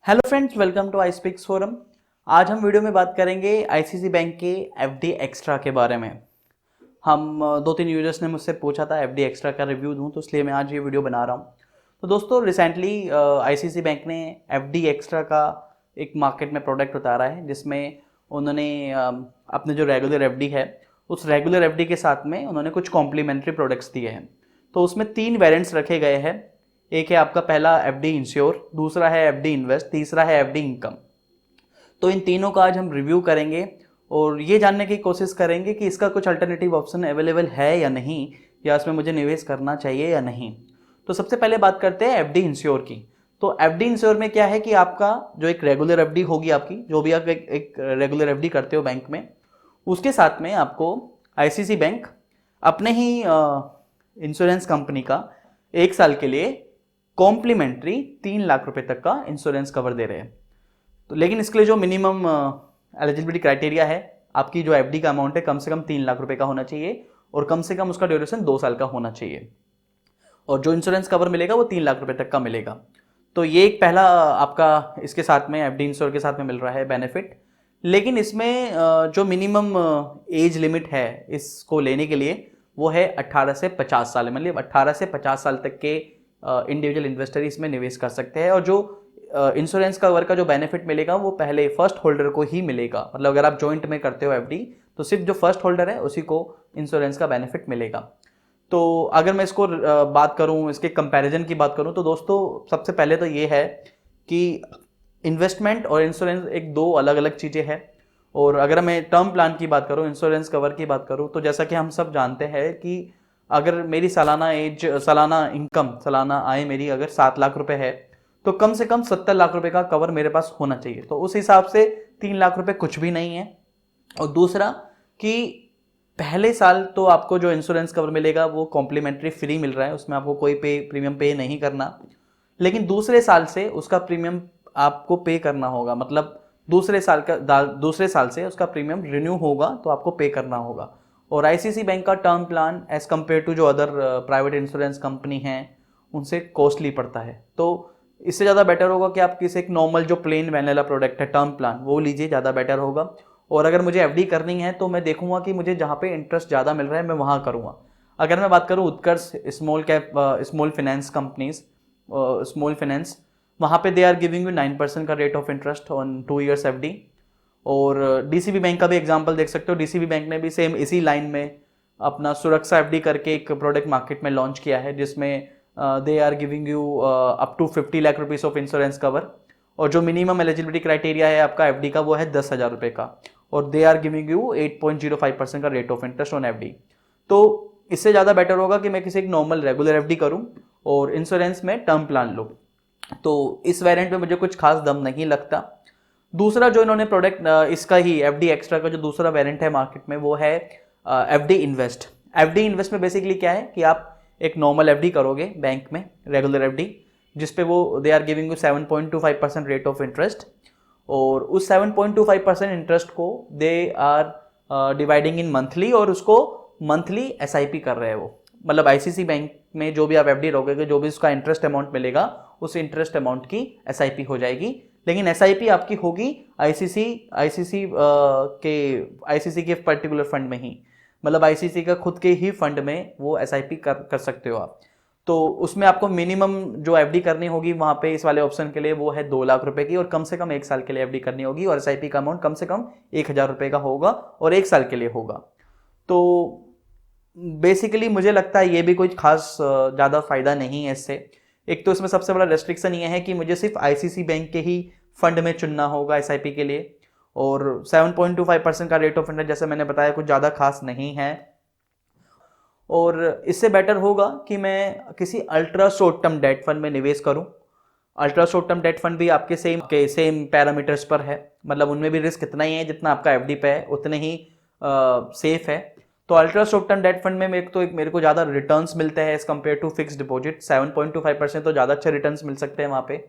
Hello friends, welcome to I speaks forum. आज हम video में बात करेंगे आईसीसी बैंक के एफडी एक्स्ट्रा के बारे में। हम दो तीन यूजर्स ने मुझसे पूछा था एफडी एक्स्ट्रा का रिव्यू दूं, तो इसलिए मैं आज ये वीडियो बना रहा हूं। तो दोस्तों, रिसेंटली आईसीसी बैंक ने एफडी एक्स्ट्रा का एक मार्केट में प्रोडक्ट उतारा है, जिसमें उन्होंने अपने जो रेगुलर एफडी है उस रेगुलर एफडी के साथ में उन्होंने कुछ कॉम्प्लीमेंट्री प्रोडक्ट्स दिए हैं। तो उसमें तीन वेरिएंट्स रखे गए हैं। एक है आपका पहला एफडी इंश्योर, दूसरा है एफडी इन्वेस्ट, तीसरा है एफडी इनकम। तो इन तीनों का आज हम रिव्यू करेंगे और ये जानने की कोशिश करेंगे कि इसका कुछ अल्टरनेटिव ऑप्शन अवेलेबल है या नहीं, या इसमें मुझे निवेश करना चाहिए या नहीं। तो सबसे पहले बात करते हैं एफडी इंश्योर की। तो एफडी इंश्योर में क्या है कि आपका जो एक रेगुलर एफडी होगी, आपकी जो भी आप एक रेगुलर एफडी करते हो बैंक में, उसके साथ में आपको आईसीसी बैंक अपने ही इंश्योरेंस कंपनी का एक साल के लिए कॉम्प्लीमेंट्री 3 लाख रुपए तक का इंश्योरेंस कवर दे रहे हैं। तो लेकिन इसके लिए जो मिनिमम एलिजिबिलिटी क्राइटेरिया है, आपकी जो एफडी का अमाउंट है कम से कम 3 लाख रुपए का होना चाहिए और कम से कम उसका ड्यूरेशन 2 साल का होना चाहिए, और जो इंश्योरेंस कवर मिलेगा वो 3 लाख रुपए तक का मिलेगा। तो ये एक पहला आपका इसके साथ में एफडी इंश्योर के साथ में मिल रहा है बेनिफिट। लेकिन इसमें जो मिनिमम एज लिमिट है इसको लेने के लिए वो है 18 से 50 साल। मतलब 18 से 50 साल तक के इंडिविजुअल इन्वेस्टर इसमें निवेश कर सकते हैं, और जो इंश्योरेंस कवर का जो बेनिफिट मिलेगा वो पहले फर्स्ट होल्डर को ही मिलेगा। मतलब अगर आप जॉइंट में करते हो एफडी, तो सिर्फ जो फर्स्ट होल्डर है उसी को इंश्योरेंस का बेनिफिट मिलेगा। तो अगर मैं इसको बात करूं, इसके कंपैरिजन की बात करूं, तो दोस्तों सबसे पहले तो ये है कि इन्वेस्टमेंट और इंश्योरेंस एक दो अलग अलग चीज़ें हैं। और अगर मैं टर्म प्लान की बात करूं, इंश्योरेंस कवर की बात करूं, तो जैसा कि हम सब जानते हैं कि अगर मेरी सालाना इनकम, सालाना आय मेरी अगर 7 लाख रुपए है, तो कम से कम 70 लाख रुपए का कवर मेरे पास होना चाहिए। तो उस हिसाब से 3 लाख रुपए कुछ भी नहीं है। और दूसरा कि पहले साल तो आपको जो इंश्योरेंस कवर मिलेगा वो कॉम्प्लीमेंट्री फ्री मिल रहा है, उसमें आपको कोई प्रीमियम पे नहीं करना। लेकिन दूसरे साल से उसका प्रीमियम आपको पे करना होगा। मतलब दूसरे साल से उसका प्रीमियम रिन्यू होगा तो आपको पे करना होगा। और आईसीसी बैंक का term plan as compare to जो अदर प्राइवेट इंश्योरेंस कंपनी हैं उनसे कॉस्टली पड़ता है। तो इससे ज़्यादा बेटर होगा कि आप किसी एक नॉर्मल जो प्लेन वैनिला प्रोडक्ट है टर्म प्लान, वो लीजिए, ज़्यादा बेटर होगा। और अगर मुझे एफडी करनी है तो मैं देखूंगा कि मुझे जहाँ पे इंटरेस्ट ज़्यादा मिल रहा है मैं वहाँ करूँगा। अगर मैं बात करूँ Utkarsh small finance companies, small finance, वहाँ पे दे आर गिविंग यू 9% का rate of interest on 2 years FD. और डीसीबी बैंक का भी एग्जांपल देख सकते हो। डीसीबी बैंक ने भी सेम इसी लाइन में अपना सुरक्षा एफडी करके एक प्रोडक्ट मार्केट में लॉन्च किया है, जिसमें they are giving you up to 50 lakh rupees of insurance cover. और जो मिनिमम एलिजिबिलिटी क्राइटेरिया है आपका एफडी का वो है 10,000 रुपये का, और दे आर गिविंग यू 8.05% का rate of interest on FD. तो इससे ज़्यादा बेटर होगा कि मैं किसी एक नॉर्मल रेगुलर एफडी करूँ और इंश्योरेंस में टर्म प्लान लूँ। तो इस वेरिएंट में मुझे कुछ खास दम नहीं लगता। दूसरा जो इन्होंने प्रोडक्ट इसका ही एफडी एक्स्ट्रा का जो दूसरा वेरिएंट है मार्केट में वो है एफडी इन्वेस्ट। एफडी इन्वेस्ट में बेसिकली क्या है कि आप एक नॉर्मल एफडी करोगे बैंक में, रेगुलर एफडी, जिसपे वो they are giving you 7.25% rate of interest. और उस 7.25% इंटरेस्ट को they are dividing in monthly, और उसको मंथली एसआईपी कर रहे हैं वो। मतलब आईसीसी बैंक में जो भी आप एफडी रखोगे, जो भी उसका इंटरेस्ट अमाउंट मिलेगा उस इंटरेस्ट अमाउंट की एसआईपी हो जाएगी। लेकिन एसआईपी आपकी होगी आईसीसी के पर्टिकुलर फंड में ही। मतलब आईसीसी का खुद के ही फंड में वो एसआईपी कर सकते हो आप। तो उसमें आपको मिनिमम जो एफडी करनी होगी वहाँ पे इस वाले ऑप्शन के लिए वो है 2 लाख रुपए की, और कम से कम 1 साल के लिए एफडी करनी होगी, और एसआईपी का अमाउंट कम से कम 1,000 रुपये का होगा और 1 साल के लिए होगा। तो बेसिकली मुझे लगता है ये भी कोई खास ज़्यादा फायदा नहीं है इससे। एक तो इसमें सबसे बड़ा रेस्ट्रिक्शन ये है कि मुझे सिर्फ आईसीसी बैंक के ही फंड में चुनना होगा एसआईपी के लिए, और 7.25% का रेट ऑफ इंटरेस्ट जैसे मैंने बताया कुछ ज़्यादा खास नहीं है। और इससे बेटर होगा कि मैं किसी ultra short term debt fund में निवेश करूं। Ultra short term debt fund भी आपके सेम पैरामीटर्स पर है। मतलब उनमें भी रिस्क इतना ही है जितना आपका एफडी पे है, उतने ही सेफ है। तो ultra short term debt fund में मेरे को ज़्यादा रिटर्न्स मिलते हैं as compare to fix deposit. 7.25% तो ज़्यादा अच्छे रिटर्न्स मिल सकते हैं वहाँ पे।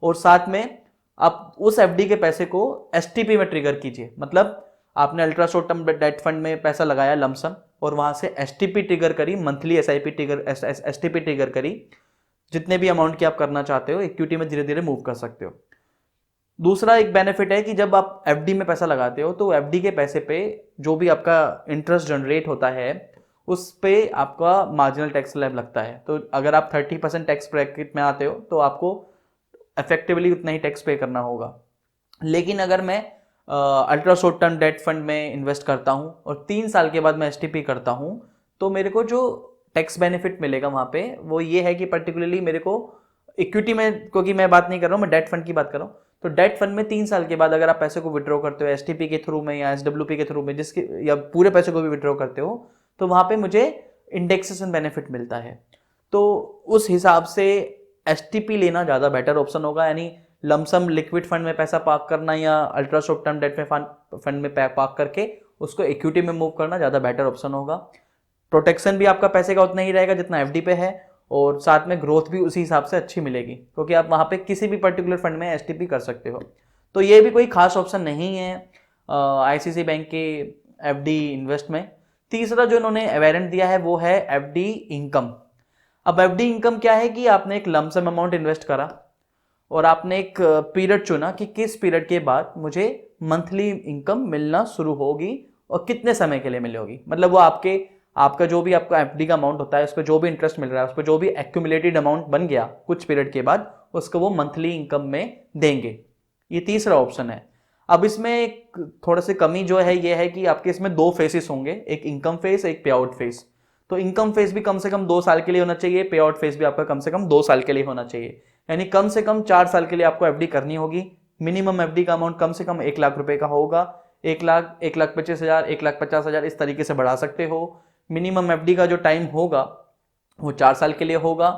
और साथ में आप उस एफडी के पैसे को एसटीपी में ट्रिगर कीजिए। मतलब आपने ultra short term debt fund में पैसा लगाया लमसम, और वहाँ से एसटीपी ट्रिगर करी, मंथली एसटीपी ट्रिगर करी, जितने भी अमाउंट की आप करना चाहते हो इक्विटी में धीरे धीरे मूव कर सकते हो। दूसरा एक बेनिफिट है कि जब आप एफडी में पैसा लगाते हो तो एफडी के पैसे पे जो भी आपका इंटरेस्ट जनरेट होता है उस पे आपका मार्जिनल टैक्स स्लैब लगता है। तो अगर आप 30% टैक्स ब्रैकेट में आते हो तो आपको इफेक्टिवली उतना ही टैक्स पे करना होगा। लेकिन अगर मैं ultra short term debt fund में इन्वेस्ट करता हूँ और 3 साल के बाद मैं एसटीपी करता हूँ तो मेरे को जो टैक्स बेनिफिट मिलेगा वहाँ पे वो ये है कि पर्टिकुलरली मेरे को इक्विटी में, क्योंकि मैं बात नहीं कर रहा हूँ, मैं डेट फंड की बात कर रहा हूँ, तो डेट फंड में 3 साल के बाद अगर आप पैसे को विड्रॉ करते हो एसटीपी के थ्रू में या एसडब्ल्यूपी के थ्रू में, जिसके या पूरे पैसे को भी विड्रॉ करते हो, तो वहाँ पे मुझे इंडेक्सेशन बेनिफिट मिलता है। तो उस हिसाब से एसटीपी लेना ज़्यादा बेटर ऑप्शन होगा, यानी लमसम लिक्विड फंड में पैसा पार्क करना या अल्ट्रा शॉर्ट टर्म डेट में फंड में पार्क करके उसको इक्विटी में मूव करना ज़्यादा बेटर ऑप्शन होगा। प्रोटेक्शन भी आपका पैसे का उतना ही रहेगा जितना एफडी पे है, और साथ में ग्रोथ भी उसी हिसाब से अच्छी मिलेगी, क्योंकि आप वहाँ पे किसी भी पर्टिकुलर फंड में एसटीपी कर सकते हो। तो ये भी कोई खास ऑप्शन नहीं है आईसीसी बैंक के एफडी इन्वेस्ट में। तीसरा जो इन्होंने वेरिएंट दिया है वो है एफडी इनकम। अब एफडी इनकम क्या है कि आपने एक लमसम अमाउंट इन्वेस्ट करा और आपने एक पीरियड चुना कि किस पीरियड के बाद मुझे मंथली इनकम मिलना शुरू होगी और कितने समय के लिए मिलेगी। मतलब वो आपका जो भी आपका एफडी का अमाउंट होता है, उस पर जो भी इंटरेस्ट मिल रहा है, उस पर जो भी एक्यूमुलेटेड अमाउंट बन गया कुछ पीरियड के बाद, उसको वो मंथली इनकम में देंगे। ये तीसरा ऑप्शन है। अब इसमें एक थोड़ा सी कमी जो है ये है कि आपके इसमें 2 फेसेस होंगे, एक इनकम फेस, एक पे आउट फेस। तो इनकम फेस भी कम से कम 2 साल के लिए होना चाहिए, पे आउट फेस भी आपका कम से कम 2 साल के लिए होना चाहिए, यानी कम से कम 4 साल के लिए आपको एफडी करनी होगी। मिनिमम एफडी का अमाउंट कम से कम 1 लाख रुपए का होगा। 1 लाख, 1,25,000, 1,50,000 इस तरीके से बढ़ा सकते हो। मिनिमम एफडी का जो टाइम होगा वो 4 साल के लिए होगा,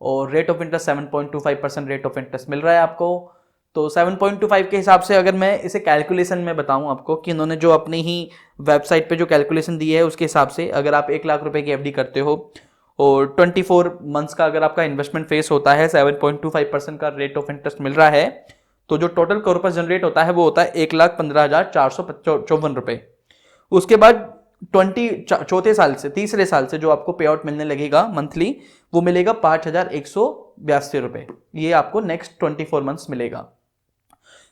और rate of interest 7.25% rate of interest मिल रहा है आपको। तो 7.25 के हिसाब से अगर मैं इसे कैलकुलेशन में बताऊं आपको कि इन्होंने जो अपनी ही वेबसाइट पे जो कैलकुलेशन दी है उसके हिसाब से, अगर आप 1 लाख रुपए की एफडी करते हो और 24 मंथ्स का अगर आपका इन्वेस्टमेंट फेस होता है, 7.25% का रेट ऑफ इंटरेस्ट मिल रहा है, तो जो टोटल कॉर्पस जनरेट होता है वो होता है 1,15,454 रुपए। उसके बाद चौथे साल से, तीसरे साल से जो आपको पे आउट मिलने लगेगा मंथली, वो मिलेगा 5,182 रुपए। ये आपको नेक्स्ट 24 मंथ्स मिलेगा।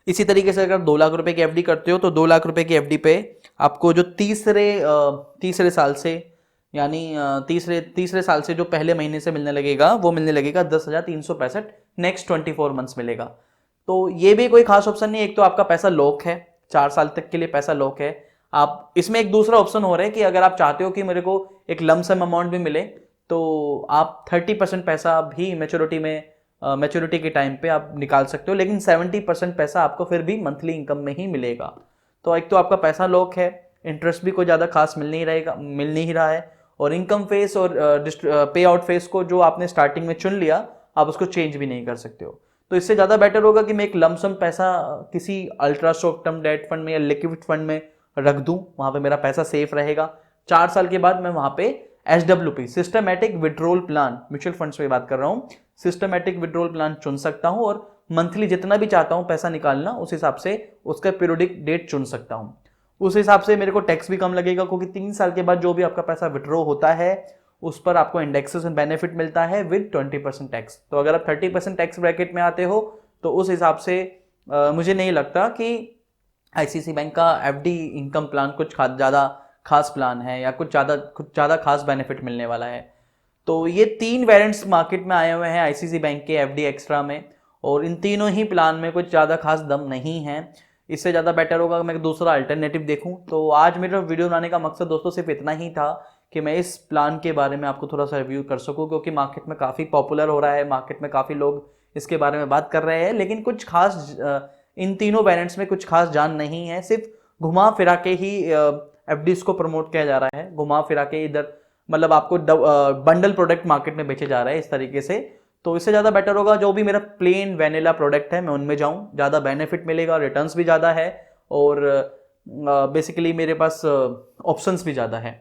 इसी तरीके से अगर 2 लाख रुपए की एफडी करते हो तो 2 लाख रुपए की एफडी पे आपको जो तीसरे साल से, यानी तीसरे साल से जो पहले महीने से मिलने लगेगा वो मिलने लगेगा 10,365 नेक्स्ट 24 मंथ्स मिलेगा। तो ये भी कोई खास ऑप्शन नहीं है। एक तो आपका पैसा लॉक है, 4 साल तक के लिए पैसा लॉक है। आप इसमें एक दूसरा ऑप्शन हो रहा है कि अगर आप चाहते हो कि मेरे को एक लमसम अमाउंट भी मिले तो आप 30% पैसा भी मैच्योरिटी के टाइम पे आप निकाल सकते हो, लेकिन 70% पैसा आपको फिर भी मंथली इनकम में ही मिलेगा। तो एक तो आपका पैसा लॉक है, इंटरेस्ट भी कोई ज़्यादा खास मिल नहीं रहा है, और इनकम फेस और पे आउट फेस को जो आपने स्टार्टिंग में चुन लिया आप उसको चेंज भी नहीं कर सकते हो। तो इससे ज़्यादा बेटर होगा कि मैं एक लमसम पैसा किसी ultra short term debt fund में या लिक्विड फंड में रख दूं, वहां पे मेरा पैसा सेफ रहेगा। 4 साल के बाद मैं वहां पे SWP, systematic withdrawal plan, mutual funds में बात कर रहा हूं, सिस्टमैटिक विड्रॉल प्लान चुन सकता हूं और मंथली जितना भी चाहता हूं पैसा निकालना उस हिसाब से उसका पीरियडिक डेट चुन सकता हूं। उस हिसाब से मेरे को टैक्स भी कम लगेगा, क्योंकि 3 साल के बाद जो भी आपका पैसा विड्रॉ होता है उस पर आपको इंडेक्सेशन बेनिफिट मिलता है विद 20% टैक्स। तो अगर आप 30% टैक्स ब्रैकेट में आते हो तो उस हिसाब से मुझे नहीं लगता कि आईसीसी बैंक का एफडी इनकम प्लान कुछ ज़्यादा खास प्लान है या कुछ ज़्यादा खास बेनिफिट मिलने वाला है। तो ये 3 वेरिएंट्स मार्केट में आए हुए हैं आईसीसी बैंक के एफडी एक्स्ट्रा में, और इन तीनों ही प्लान में कुछ ज़्यादा खास दम नहीं है। इससे ज़्यादा बेटर होगा मैं दूसरा अल्टरनेटिव देखूं। तो आज मेरा वीडियो बनाने का मकसद दोस्तों सिर्फ इतना ही था कि मैं इस प्लान के बारे में आपको थोड़ा सा रिव्यू कर सकूं, क्योंकि मार्केट में काफ़ी पॉपुलर हो रहा है, मार्केट में काफ़ी लोग इसके बारे में बात कर रहे हैं, लेकिन कुछ खास इन तीनों वेरिएंट्स में कुछ खास जान नहीं है। सिर्फ घुमा फिरा के ही एफडीज को प्रमोट किया जा रहा है, घुमा फिरा के इधर, मतलब आपको बंडल प्रोडक्ट मार्केट में बेचे जा रहे हैं इस तरीके से। तो इससे ज़्यादा बेटर होगा जो भी मेरा प्लेन वैनिला प्रोडक्ट है मैं उनमें जाऊं, ज़्यादा बेनिफिट मिलेगा, रिटर्न्स भी ज़्यादा है और बेसिकली मेरे पास ऑप्शंस भी ज़्यादा है।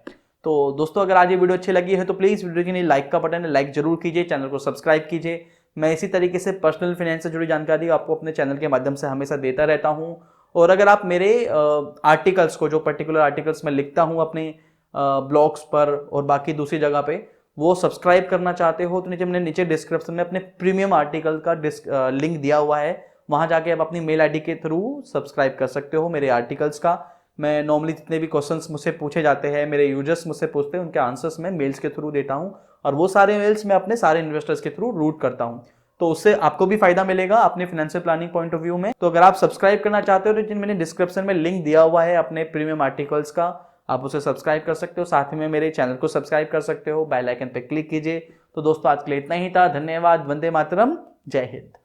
तो दोस्तों अगर आज ये वीडियो अच्छी लगी है तो प्लीज़ वीडियो के लिए लाइक का बटन है, लाइक जरूर कीजिए, चैनल को सब्सक्राइब कीजिए। मैं इसी तरीके से पर्सनल फाइनेंस से जुड़ी जानकारी आपको अपने चैनल के माध्यम से हमेशा देता रहता हूं। और अगर आप मेरे आर्टिकल्स को, जो पर्टिकुलर आर्टिकल्स मैं लिखता हूं अपने ब्लॉग्स पर और बाकी दूसरी जगह पे, वो सब्सक्राइब करना चाहते हो तो नीचे मैंने डिस्क्रिप्शन में अपने प्रीमियम आर्टिकल का लिंक दिया हुआ है, वहाँ जाके आप अपनी मेल आईडी के थ्रू सब्सक्राइब कर सकते हो मेरे आर्टिकल्स का। मैं नॉर्मली जितने भी क्वेश्चंस मुझसे पूछे जाते हैं, मेरे यूजर्स मुझसे पूछते हैं, उनके आंसर्स मैं मेल्स के थ्रू देता हूँ और वो सारे मेल्स मैं अपने सारे इन्वेस्टर्स के थ्रू रूट करता हूँ। तो उससे आपको भी फायदा मिलेगा अपने financial planning point of view में। तो अगर आप सब्सक्राइब करना चाहते हो तो मैंने डिस्क्रिप्शन में लिंक दिया हुआ है अपने प्रीमियम आर्टिकल्स का, आप उसे सब्सक्राइब कर सकते हो। साथ ही में मेरे चैनल को सब्सक्राइब कर सकते हो, बेल आइकन पर क्लिक कीजिए। तो दोस्तों आज के लिए इतना ही था, धन्यवाद, वंदे मातरम, जय हिंद।